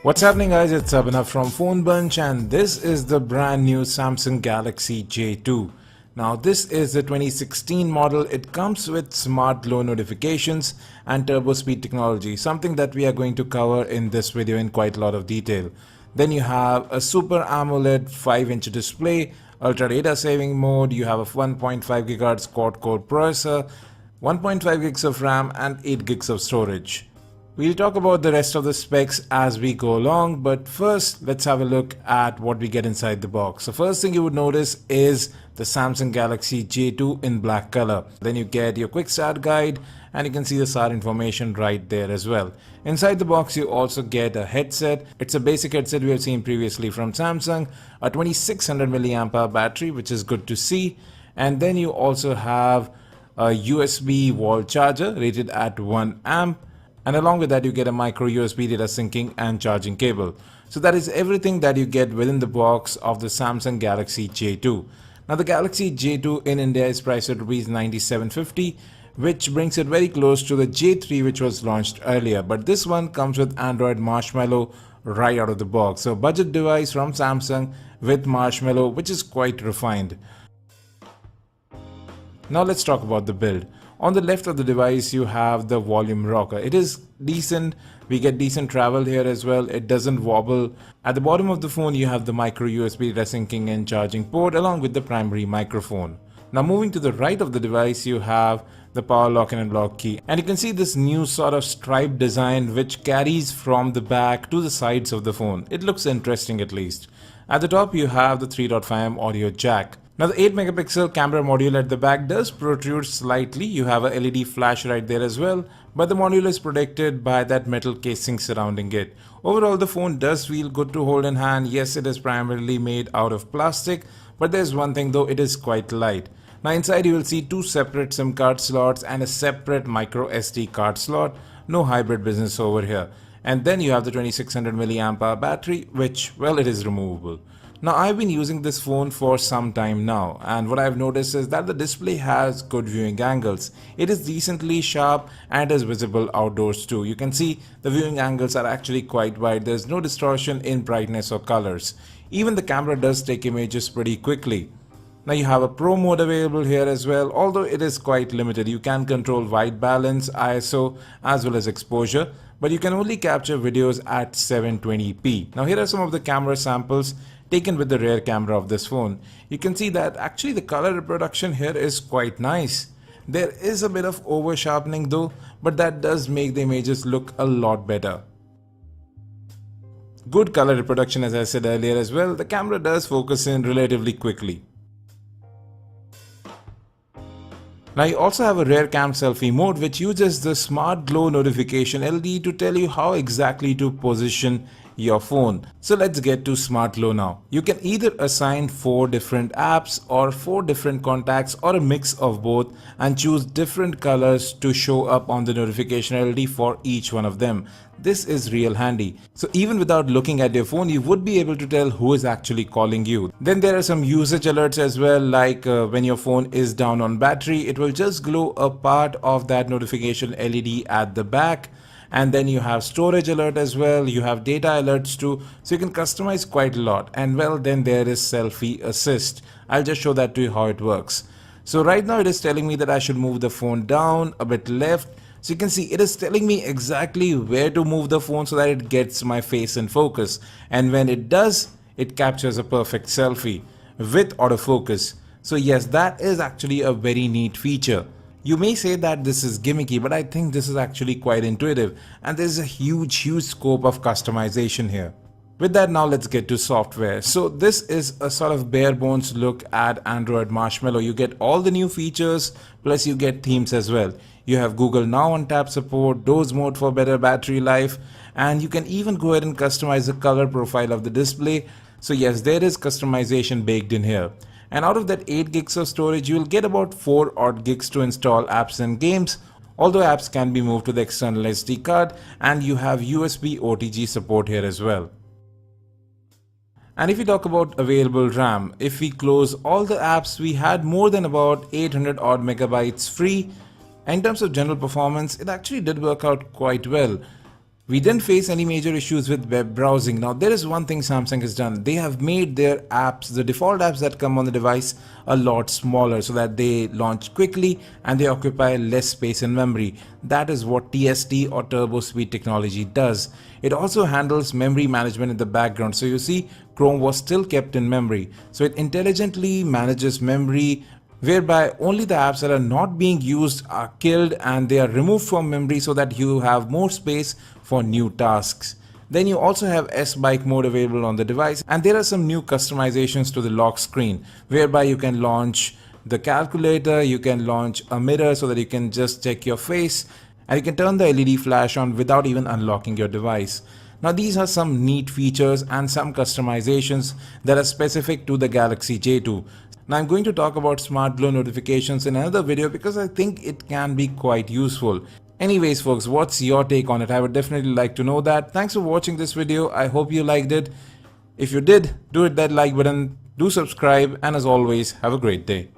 What's happening, guys? It's Abhinav from Phone Bunch, and this is the brand new Samsung Galaxy J2. Now this is the 2016 model. It comes with smart glow notifications and turbo speed technology, something that we are going to cover in this video in quite a lot of detail. Then you have a Super AMOLED 5-inch display, ultra data saving mode, you have a 1.5 GHz quad-core processor, 1.5 gigs of RAM and 8 gigs of storage. We'll talk about the rest of the specs as we go along, but first let's have a look at what we get inside the box. The first thing you would notice is the Samsung Galaxy J2 in black color. Then you get your quick start guide and you can see the SAR information right there as well. Inside the box you also get a headset. It's a basic headset we have seen previously from Samsung, a 2600 mAh battery, which is good to see, and then you also have a USB wall charger rated at 1 amp. And along with that you get a micro USB data syncing and charging cable. So that is everything that you get within the box of the Samsung Galaxy J2. Now the Galaxy J2 in India is priced at Rs 9750, which brings it very close to the J3 which was launched earlier. But this one comes with Android Marshmallow right out of the box. So budget device from Samsung with Marshmallow, which is quite refined. Now let's talk about the build. On the left of the device you have the volume rocker. It is decent, we get decent travel here as well, it doesn't wobble. At the bottom of the phone you have the micro USB data syncing and charging port along with the primary microphone. Now moving to the right of the device you have the power lock and unlock key, and you can see this new sort of stripe design which carries from the back to the sides of the phone. It looks interesting at least. At the top you have the 3.5mm audio jack. Now the 8 megapixel camera module at the back does protrude slightly. You have a LED flash right there as well, but the module is protected by that metal casing surrounding it. Overall the phone does feel good to hold in hand. Yes, it is primarily made out of plastic, but there's one thing though, it is quite light. Now inside you will see two separate SIM card slots and a separate micro SD card slot. No hybrid business over here. And then you have the 2600 mAh battery, which, well, it is removable. Now I've been using this phone for some time now, and what I've noticed is that the display has good viewing angles. It is decently sharp and is visible outdoors too. You can see the viewing angles are actually quite wide. There's no distortion in brightness or colors. Even the camera does take images pretty quickly. Now you have a Pro mode available here as well, although it is quite limited. You can control white balance, ISO as well as exposure, but you can only capture videos at 720p. Now here are some of the camera samples taken with the rear camera of this phone. You can see that actually the color reproduction here is quite nice. There is a bit of over sharpening though, but that does make the images look a lot better. Good color reproduction, as I said earlier as well. The camera does focus in relatively quickly. Now you also have a rear cam selfie mode which uses the smart glow notification LED to tell you how exactly to position your phone. So let's get to smart glow now. You can either assign 4 different apps or 4 different contacts or a mix of both and choose different colors to show up on the notification LED for each one of them. This is real handy. So even without looking at your phone, you would be able to tell who is actually calling you. Then there are some usage alerts as well, like when your phone is down on battery, it will just glow a part of that notification LED at the back. And then you have storage alert as well, you have data alerts too, so you can customize quite a lot. And well, then there is selfie assist. I'll just show that to you how it works. So right now it is telling me that I should move the phone down a bit left. So you can see it is telling me exactly where to move the phone so that it gets my face in focus. And when it does, it captures a perfect selfie with autofocus. So yes, that is actually a very neat feature. You may say that this is gimmicky, but I think this is actually quite intuitive and there's a huge scope of customization here. With that, now let's get to software. So this is a sort of bare bones look at Android Marshmallow. You get all the new features, plus you get themes as well. You have Google Now on tap support, doze mode for better battery life, and you can even go ahead and customize the color profile of the display. So yes, there is customization baked in here. And out of that 8 gigs of storage, you will get about 4 odd gigs to install apps and games. although apps can be moved to the external SD card, and you have USB OTG support here as well. And if we talk about available RAM, if we close all the apps, we had more than about 800 odd megabytes free. In terms of general performance, it actually did work out quite well. We didn't face any major issues with web browsing. Now, there is one thing Samsung has done. They have made their apps, the default apps that come on the device, a lot smaller so that they launch quickly and they occupy less space in memory. That is what TST or Turbo Speed technology does. It also handles memory management in the background. So you see, Chrome was still kept in memory. So it intelligently manages memory, whereby only the apps that are not being used are killed and they are removed from memory so that you have more space for new tasks. Then you also have S-Bike mode available on the device, and there are some new customizations to the lock screen whereby you can launch the calculator, you can launch a mirror so that you can just check your face, and you can turn the LED flash on without even unlocking your device. Now these are some neat features and some customizations that are specific to the Galaxy J2. Now I'm going to talk about Smart Glow notifications in another video because I think it can be quite useful. Anyways folks, what's your take on it? I would definitely like to know that. Thanks for watching this video. I hope you liked it. If you did, do hit that like button, do subscribe, and as always, have a great day.